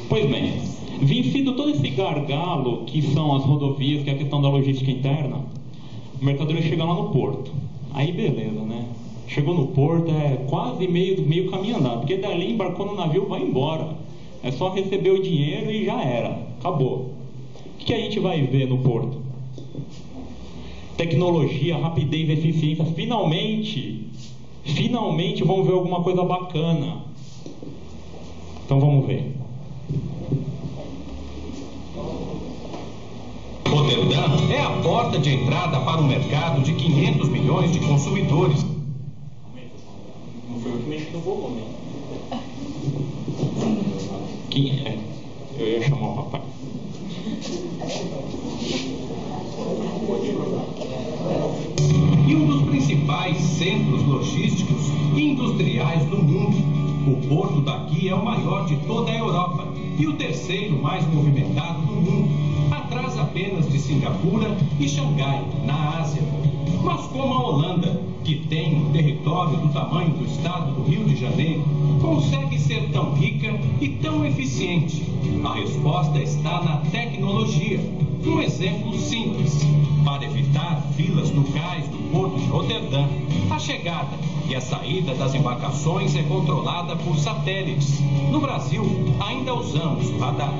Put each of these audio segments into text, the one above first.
Pois bem, vencido todo esse gargalo que são as rodovias, que é a questão da logística interna, o mercadoria chega lá no porto. Aí beleza, né? Chegou no porto, é quase meio caminho andado, porque dali embarcou no navio, vai embora. É só receber o dinheiro e já era, acabou. O que a gente vai ver no porto? Tecnologia, rapidez, eficiência. Finalmente vamos ver alguma coisa bacana. Então vamos ver. Roterdã é a porta de entrada para um mercado de 500 milhões de consumidores. Não foi eu que mexi no volume. Eu ia chamar o rapaz. E um dos principais centros logísticos e industriais do mundo. O porto daqui é o maior de toda a Europa e o terceiro mais movimentado do mundo, atrás apenas de Singapura e Xangai, na Ásia. Mas como a Holanda, que tem um território do tamanho do estado do Rio de Janeiro, consegue ser tão rica e tão eficiente? A resposta está na tecnologia. Um exemplo simples. Para evitar filas no cais do porto de Roterdã, a chegada e a saída das embarcações é controlada por satélites. No Brasil, ainda usamos o radar.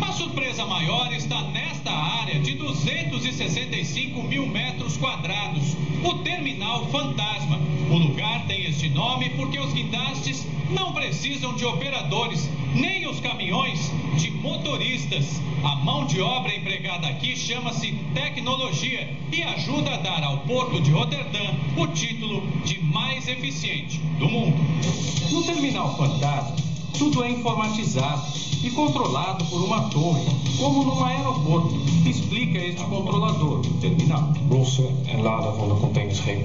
A surpresa maior está nesta área de 265 mil metros quadrados, o Terminal Fantasma. O lugar tem este nome porque os guindastes não precisam de operadores, nem os caminhões de motoristas. A mão de obra empregada aqui chama-se tecnologia e ajuda a dar ao porto de Roterdã o título de mais eficiente do mundo. No Terminal Fantasma, tudo é informatizado e controlado por uma torre, como num aeroporto, explica este controlador do terminal. Lossen en laden van de containerschepen.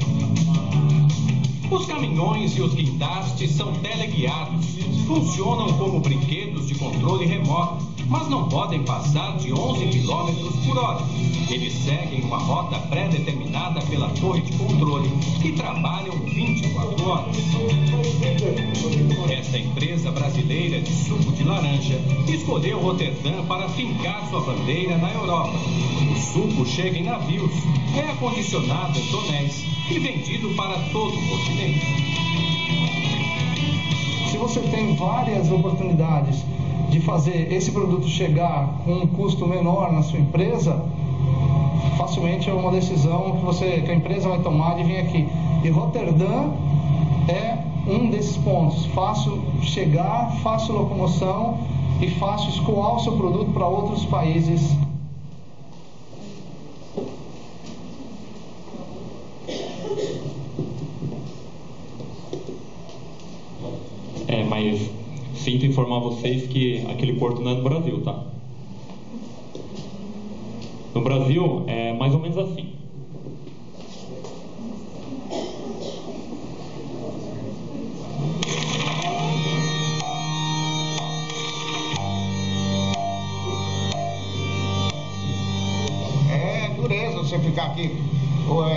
Os caminhões e os guindastes são teleguiados, funcionam como brinquedos de controle remoto, mas não podem passar de 11 km por hora. Eles seguem uma rota pré-determinada pela torre de controle e trabalham 24 horas. Esta empresa brasileira de suco de laranja escolheu Roterdã para fincar sua bandeira na Europa. O suco chega em navios, é acondicionado em tonéis e vendido para todo o continente. Se você tem várias oportunidades de fazer esse produto chegar com um custo menor na sua empresa, facilmente é uma decisão que a empresa vai tomar de vir aqui. E Roterdã é um desses pontos. Fácil chegar, fácil locomoção e fácil escoar o seu produto para outros países. Mas sinto informar vocês que aquele porto não é no Brasil, tá? No Brasil é mais ou menos assim. É dureza você ficar aqui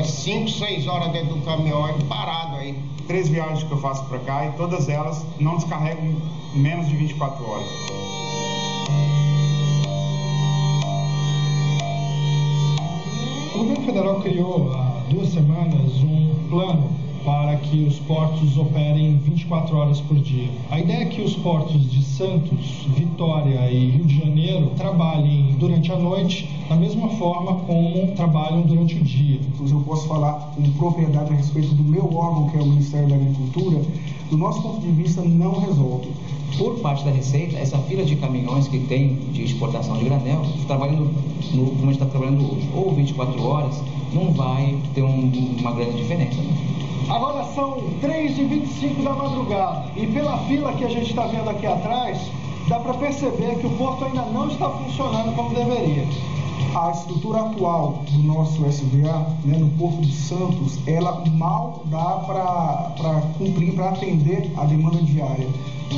5, 6 horas dentro do caminhão parado aí. 3 viagens que eu faço para cá e todas elas não descarregam menos de 24 horas. O governo federal criou há 2 semanas um plano para que os portos operem 24 horas por dia. A ideia é que os portos de Santos, Vitória e Rio de Janeiro trabalhem durante a noite da mesma forma como trabalham durante o dia. Eu posso falar com propriedade a respeito do meu órgão, que é o Ministério da Agricultura. Do nosso ponto de vista, não resolve. Por parte da Receita, essa fila de caminhões que tem de exportação de granel, trabalhando como a gente está trabalhando hoje, ou 24 horas, não vai ter uma grande diferença. Agora são 3h25 da madrugada e pela fila que a gente está vendo aqui atrás, dá para perceber que o porto ainda não está funcionando como deveria. A estrutura atual do nosso SDA, no Porto de Santos, ela mal dá para cumprir, para atender a demanda diária.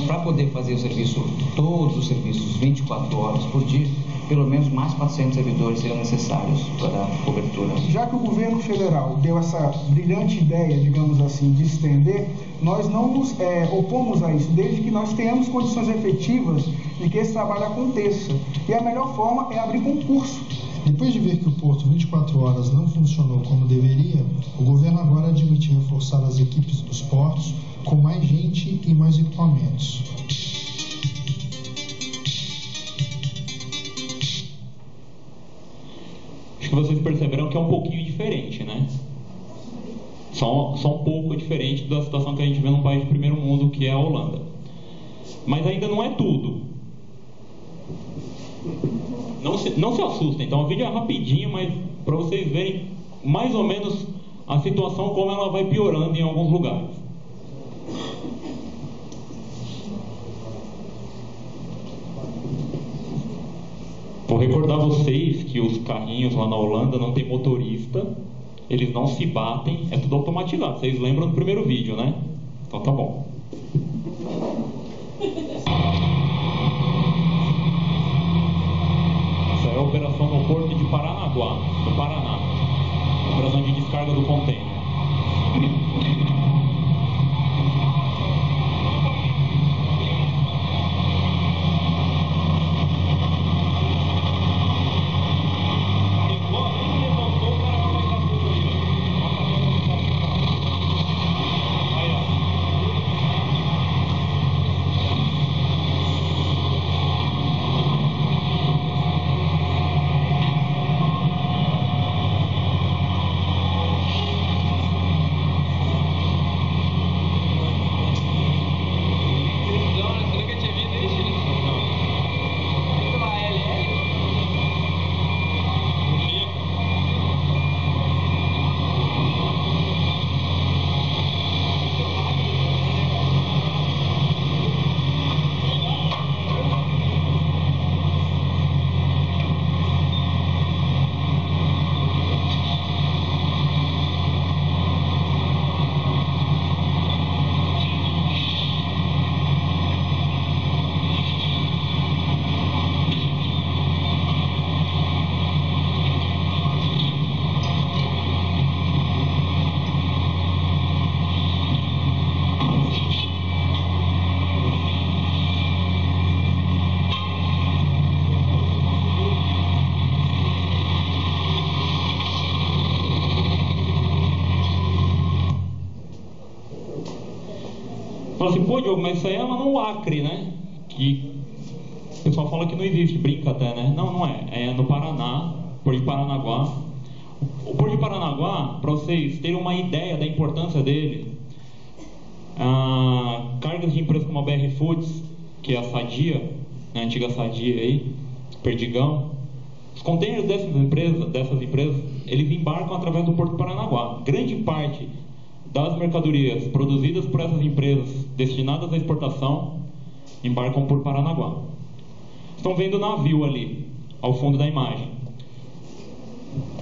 Para poder fazer o serviço, todos os serviços, 24 horas por dia, pelo menos mais 400 servidores serão necessários para a cobertura. Já que o governo federal deu essa brilhante ideia, digamos assim, de estender, nós não nos opomos a isso, desde que nós tenhamos condições efetivas de que esse trabalho aconteça. E a melhor forma é abrir concurso. Depois de ver que o Porto 24 horas não funcionou como deveria, o governo agora admite reforçar as equipes dos portos com mais gente e mais equipamentos. Acho que vocês perceberam que é um pouquinho diferente, né? Só um pouco diferente da situação que a gente vê num país de primeiro mundo, que é a Holanda. Mas ainda não é tudo. Não se assustem, então o vídeo é rapidinho, mas para vocês verem mais ou menos a situação, como ela vai piorando em alguns lugares. Vou recordar vocês que os carrinhos lá na Holanda não tem motorista, eles não se batem, é tudo automatizado. Vocês lembram do primeiro vídeo, né? Então tá bom. Essa é a operação no Porto de Paranaguá, no Paraná. Operação de descarga do container. Fala assim, pô Diogo, mas isso aí é lá no Acre, né? Que o pessoal fala que não existe, brinca até, né? Não, não é. É no Paraná, Porto de Paranaguá. O Porto de Paranaguá, para vocês terem uma ideia da importância dele, cargas de empresas como a BR Foods, que é a Sadia, a antiga Sadia aí, Perdigão, os containers dessas empresas, eles embarcam através do Porto de Paranaguá. Grande parte das mercadorias produzidas por essas empresas destinadas à exportação embarcam por Paranaguá. Estão vendo o navio ali, ao fundo da imagem.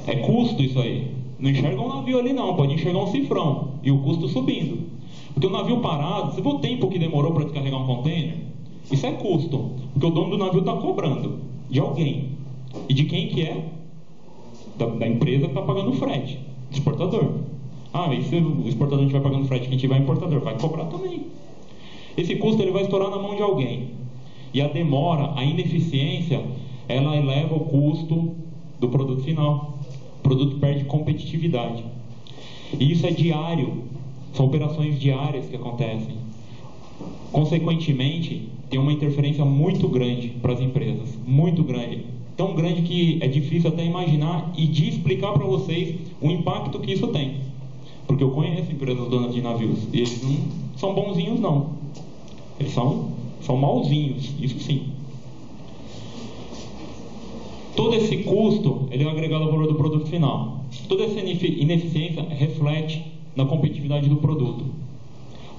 É custo isso aí. Não enxerga um navio ali não, pode enxergar um cifrão. E o custo subindo. Porque o navio parado, você vê o tempo que demorou para descarregar um container? Isso é custo. Porque o dono do navio está cobrando de alguém. E de quem que é? Da empresa que está pagando o frete. Do exportador. E se o exportador não estiver pagando frete, quem tiver importador vai cobrar também. Esse custo ele vai estourar na mão de alguém. E a demora, a ineficiência, ela eleva o custo do produto final. O produto perde competitividade. E isso é diário. São operações diárias que acontecem. Consequentemente, tem uma interferência muito grande para as empresas. Muito grande. Tão grande que é difícil até imaginar e de explicar para vocês o impacto que isso tem. Porque eu conheço empresas donas de navios e eles não são bonzinhos não. Eles são mauzinhos, isso sim. Todo esse custo, ele é agregado ao valor do produto final. Toda essa ineficiência reflete na competitividade do produto.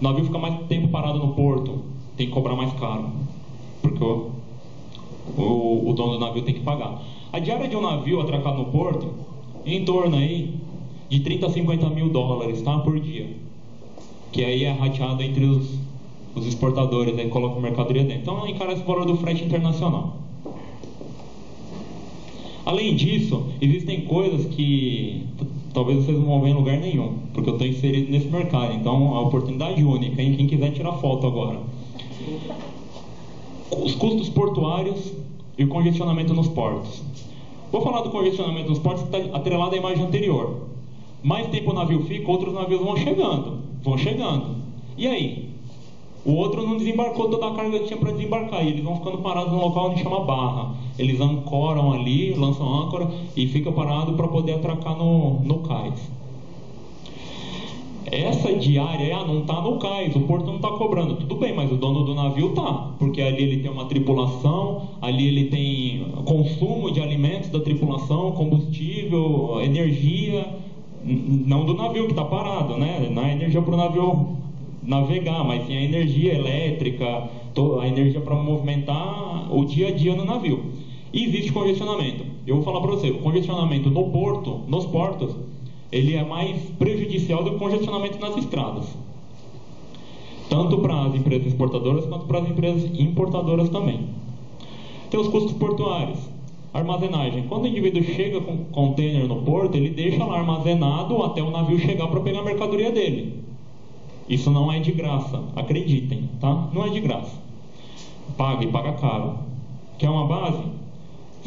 O navio fica mais tempo parado no porto, tem que cobrar mais caro. Porque o dono do navio tem que pagar. A diária de um navio atracado no porto, em torno aí de 30 a 50 mil dólares, tá? Por dia. Que aí é rateado entre os exportadores, aí colocam mercadoria dentro. Então encarece o valor do frete internacional. Além disso, existem coisas que talvez vocês não vão ver em lugar nenhum, porque eu estou inserido nesse mercado, então a oportunidade única, hein? Quem quiser tirar foto agora. Os custos portuários e o congestionamento nos portos. Vou falar do congestionamento nos portos que está atrelado à imagem anterior. Mais tempo o navio fica, outros navios vão chegando. E aí? O outro não desembarcou toda a carga que tinha para desembarcar, e eles vão ficando parados num local onde chama barra. Eles ancoram ali, lançam âncora e fica parado para poder atracar no cais. Essa diária, não está no cais, o porto não está cobrando. Tudo bem, mas o dono do navio está, porque ali ele tem uma tripulação, ali ele tem consumo de alimentos da tripulação, combustível, energia, não do navio que está parado, né? Não é energia para o navio navegar, mas sim a energia elétrica, a energia para movimentar o dia a dia no navio. E existe congestionamento. Eu vou falar para você, o congestionamento no porto, nos portos, ele é mais prejudicial do que o congestionamento nas estradas. Tanto para as empresas exportadoras quanto para as empresas importadoras também. Tem os custos portuários. Armazenagem. Quando o indivíduo chega com container no porto, ele deixa lá armazenado até o navio chegar para pegar a mercadoria dele. Isso não é de graça, acreditem, tá? Não é de graça. Paga e paga caro. Quer uma base?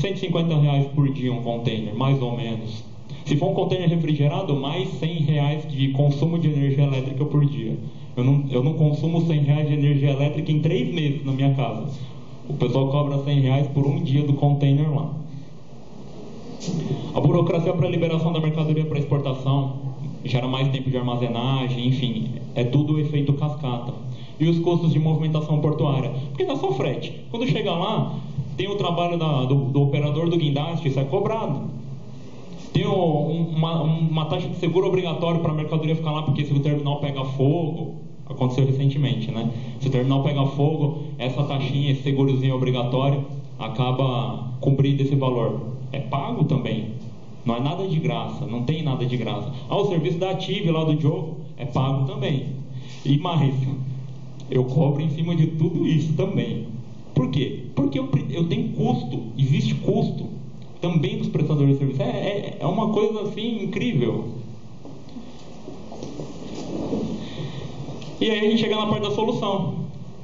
R$150 por dia um container, mais ou menos. Se for um container refrigerado, mais R$100 de consumo de energia elétrica por dia. Eu não consumo R$100 de energia elétrica em 3 meses na minha casa. O pessoal cobra R$100 por um dia do container lá. A burocracia para a liberação da mercadoria para exportação gera mais tempo de armazenagem, enfim, é tudo efeito cascata. E os custos de movimentação portuária, porque dá só frete. Quando chega lá, tem o trabalho do operador do guindaste, isso é cobrado. Tem uma taxa de seguro obrigatório para a mercadoria ficar lá, porque se o terminal pega fogo, aconteceu recentemente, né? Se o terminal pega fogo, essa taxinha, esse segurozinho obrigatório, acaba cumprindo esse valor. É pago também. Não é nada de graça, não tem nada de graça. O serviço da Ative lá do Diogo é pago também. E mais, eu cobro em cima de tudo isso também. Por quê? Porque eu tenho custo, existe custo também dos prestadores de serviço. É uma coisa assim incrível. E aí a gente chega na parte da solução.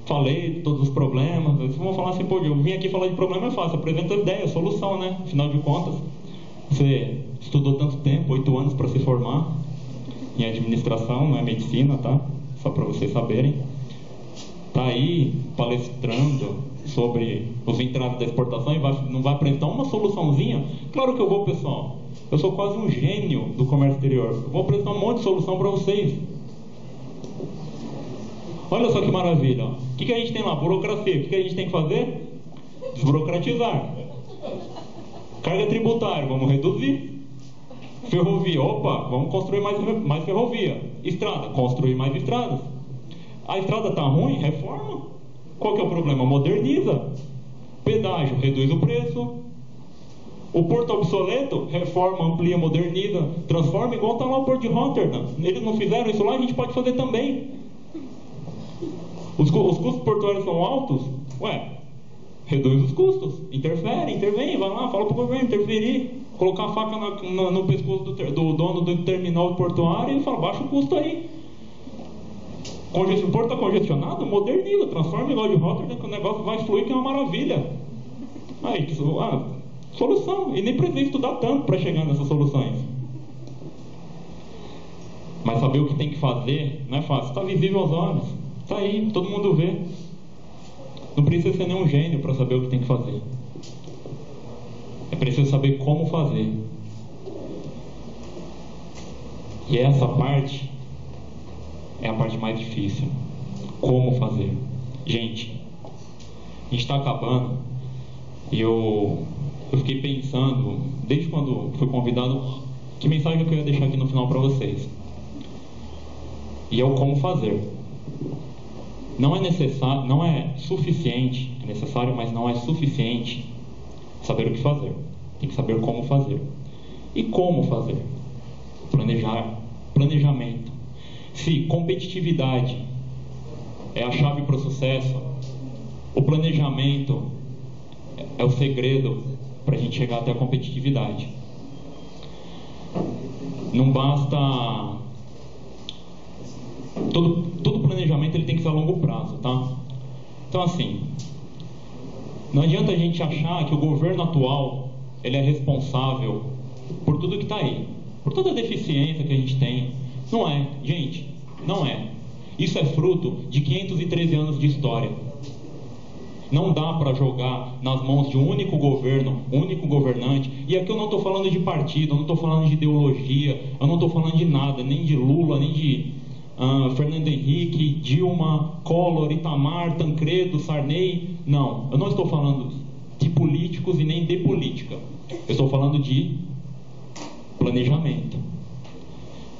Falei de todos os problemas. Vocês vão falar assim, pô, eu vim aqui falar de problema, é fácil. Apresenta a ideia, solução, né? Afinal de contas, você estudou tanto tempo, 8 anos para se formar em administração, não é medicina, tá? Só para vocês saberem. Tá aí palestrando sobre os entraves da exportação e não vai apresentar uma soluçãozinha? Claro que eu vou, pessoal. Eu sou quase um gênio do comércio exterior. Eu vou apresentar um monte de solução para vocês. Olha só que maravilha. O que a gente tem lá? Burocracia. O que a gente tem que fazer? Desburocratizar. Carga tributária, vamos reduzir. Ferrovia, opa, vamos construir mais ferrovia. Estrada, construir mais estradas. A estrada está ruim, reforma. Qual que é o problema? Moderniza. Pedágio, reduz o preço. O porto obsoleto, reforma, amplia, moderniza, transforma, igual está lá o porto de Rotterdam. Eles não fizeram isso lá, a gente pode fazer também. Os custos portuários são altos? Reduz os custos, intervém, vai lá, fala para o governo interferir, colocar a faca no pescoço do dono do terminal portuário e fala, baixa o custo aí. O porto está congestionado, moderniza, transforma igual de Rotterdam, que o negócio vai fluir, que é uma maravilha. Aí, solução, e nem precisa estudar tanto para chegar nessas soluções. Mas saber o que tem que fazer não é fácil, está visível aos olhos, está aí, todo mundo vê. Não precisa ser nenhum gênio para saber o que tem que fazer. É preciso saber como fazer. E essa parte é a parte mais difícil. Como fazer? Gente, a gente está acabando. E eu fiquei pensando, desde quando fui convidado, que mensagem que eu ia deixar aqui no final para vocês. E é o como fazer. Não é necessário, não é suficiente, é necessário, mas não é suficiente saber o que fazer. Tem que saber como fazer. E como fazer? Planejamento. Se competitividade é a chave para o sucesso, o planejamento é o segredo para a gente chegar até a competitividade. Não basta... Todo planejamento ele tem que ser a longo prazo, tá? Então, assim, não adianta a gente achar que o governo atual ele é responsável por tudo que está aí, por toda a deficiência que a gente tem. Não é, gente, não é. Isso é fruto de 513 anos de história. Não dá para jogar nas mãos de um único governo, um único governante. E aqui eu não estou falando de partido, eu não estou falando de ideologia, eu não estou falando de nada, nem de Lula, nem de Fernando Henrique, Dilma, Collor, Itamar, Tancredo, Sarney. Não, eu não estou falando de políticos e nem de política. Eu estou falando de planejamento,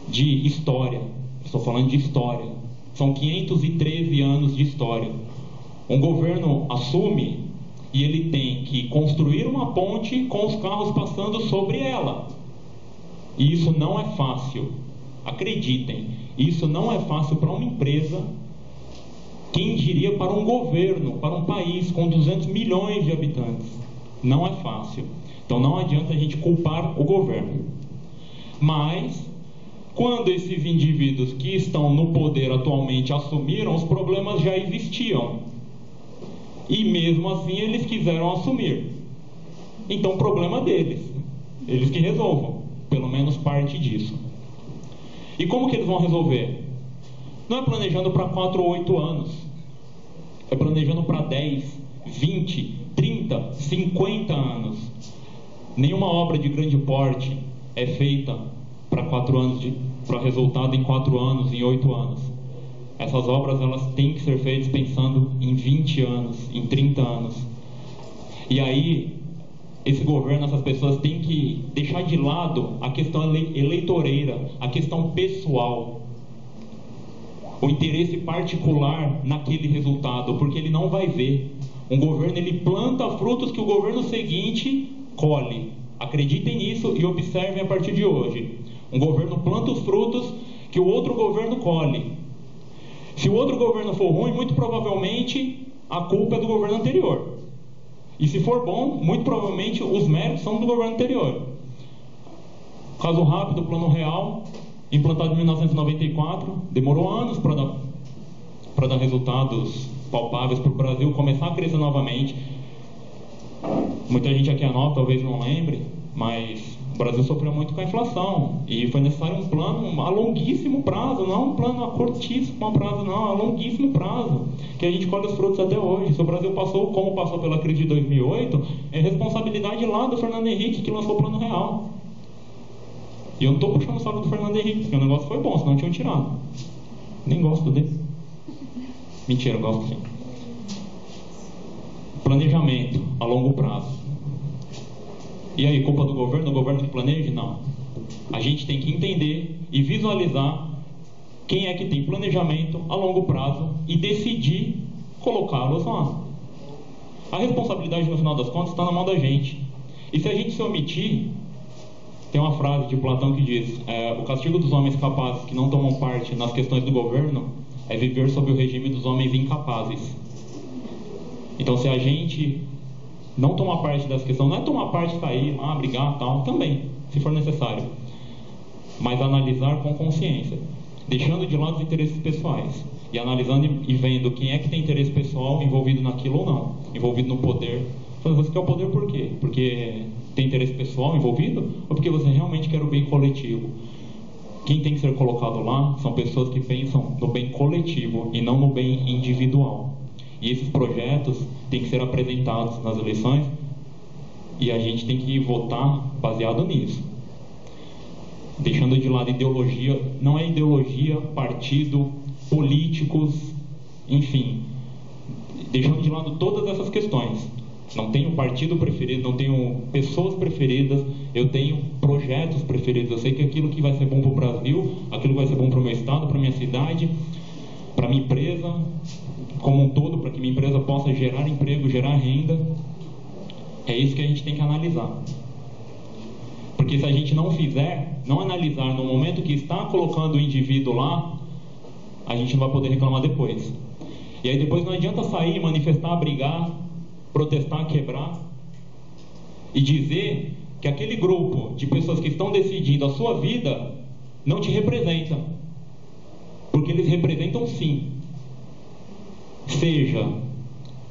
de história. Eu estou falando de história. São 513 anos de história. Um governo assume e ele tem que construir uma ponte com os carros passando sobre ela. E isso não é fácil. Acreditem, isso não é fácil para uma empresa. Quem diria para um governo, para um país com 200 milhões de habitantes? Não é fácil. Então não adianta a gente culpar o governo. Mas, quando esses indivíduos que estão no poder atualmente assumiram, os problemas já existiam. E mesmo assim eles quiseram assumir. Então, problema deles. Eles que resolvam, pelo menos parte disso. E como que eles vão resolver? Não é planejando para 4 ou 8 anos. É planejando para 10, 20, 30, 50 anos. Nenhuma obra de grande porte é feita para 4 anos, para resultado em 4 anos, em 8 anos. Essas obras elas têm que ser feitas pensando em 20 anos, em 30 anos. E aí, esse governo, essas pessoas têm que deixar de lado a questão eleitoreira, a questão pessoal, o interesse particular naquele resultado, porque ele não vai ver. Um governo ele planta frutos que o governo seguinte colhe. Acreditem nisso e observem a partir de hoje. Um governo planta os frutos que o outro governo colhe. Se o outro governo for ruim, muito provavelmente a culpa é do governo anterior. E se for bom, muito provavelmente os méritos são do governo anterior. Caso rápido, o Plano Real, implantado em 1994, demorou anos para dar resultados palpáveis para o Brasil começar a crescer novamente. Muita gente aqui é nova, talvez não lembre, mas o Brasil sofreu muito com a inflação e foi necessário um plano a longuíssimo prazo, não um plano a curtíssimo prazo, não, a longuíssimo prazo, que a gente colhe os frutos até hoje. Se o Brasil passou como passou pela crise de 2008, é responsabilidade lá do Fernando Henrique que lançou o Plano Real. E eu não estou puxando o saco do Fernando Henrique, porque o negócio foi bom, senão tinham tirado. Nem gosto dele. Mentira, eu gosto sim. Planejamento a longo prazo. E aí, culpa do governo? O governo que planeja? Não. A gente tem que entender e visualizar quem é que tem planejamento a longo prazo e decidir colocá-los lá. A responsabilidade, no final das contas, está na mão da gente. E se a gente se omitir, tem uma frase de Platão que diz: o castigo dos homens capazes que não tomam parte nas questões do governo é viver sob o regime dos homens incapazes. Então, se a gente não tomar parte dessa questão, não é tomar parte, sair lá, brigar, tal, também, se for necessário, mas analisar com consciência, deixando de lado os interesses pessoais e analisando e vendo quem é que tem interesse pessoal envolvido naquilo ou não, envolvido no poder. Você quer o poder por quê? Porque tem interesse pessoal envolvido ou porque você realmente quer o bem coletivo? Quem tem que ser colocado lá são pessoas que pensam no bem coletivo e não no bem individual. E esses projetos têm que ser apresentados nas eleições e a gente tem que votar baseado nisso. Deixando de lado ideologia, não é ideologia, partido, políticos, enfim. Deixando de lado todas essas questões. Não tenho partido preferido, não tenho pessoas preferidas, eu tenho projetos preferidos. Eu sei que aquilo que vai ser bom para o Brasil, aquilo que vai ser bom para o meu estado, para a minha cidade, para a minha empresa como um todo, para que minha empresa possa gerar emprego, gerar renda. É isso que a gente tem que analisar. Porque se a gente não fizer, não analisar no momento que está colocando o indivíduo lá, a gente não vai poder reclamar depois. E aí depois não adianta sair, manifestar, brigar, protestar, quebrar e dizer que aquele grupo de pessoas que estão decidindo a sua vida não te representa, porque eles representam sim, seja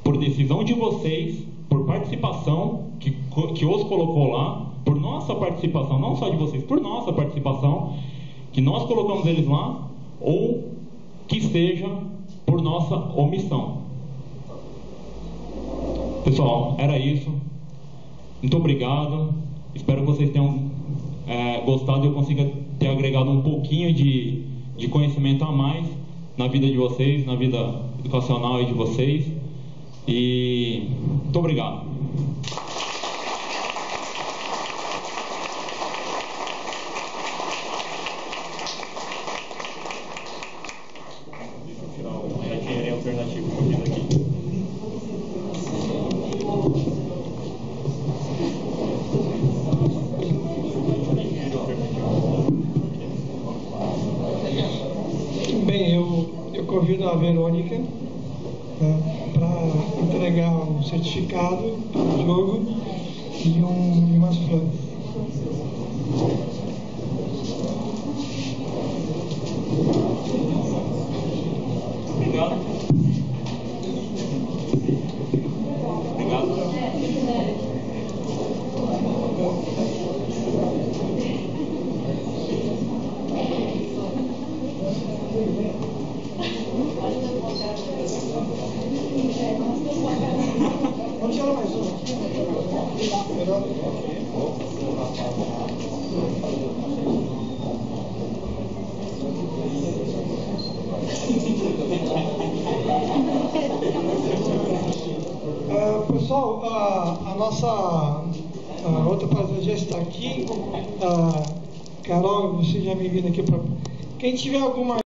por decisão de vocês, por participação que os colocou lá, por nossa participação, não só de vocês, por nossa participação, que nós colocamos eles lá, ou que seja por nossa omissão. Pessoal, era isso. Muito obrigado. Espero que vocês tenham gostado e eu consiga ter agregado um pouquinho de conhecimento a mais na vida de vocês, na vida educacional de vocês. E muito obrigado. Deixa eu tirar o engenharia alternativa aqui. Bem, eu convido a Verônica para entregar um certificado para o jogo e umas flores. Obrigado. Obrigado. Vamos tirar mais um. Pessoal, a nossa outra palestra já está aqui. Carol, você já me vindo aqui para. Quem tiver alguma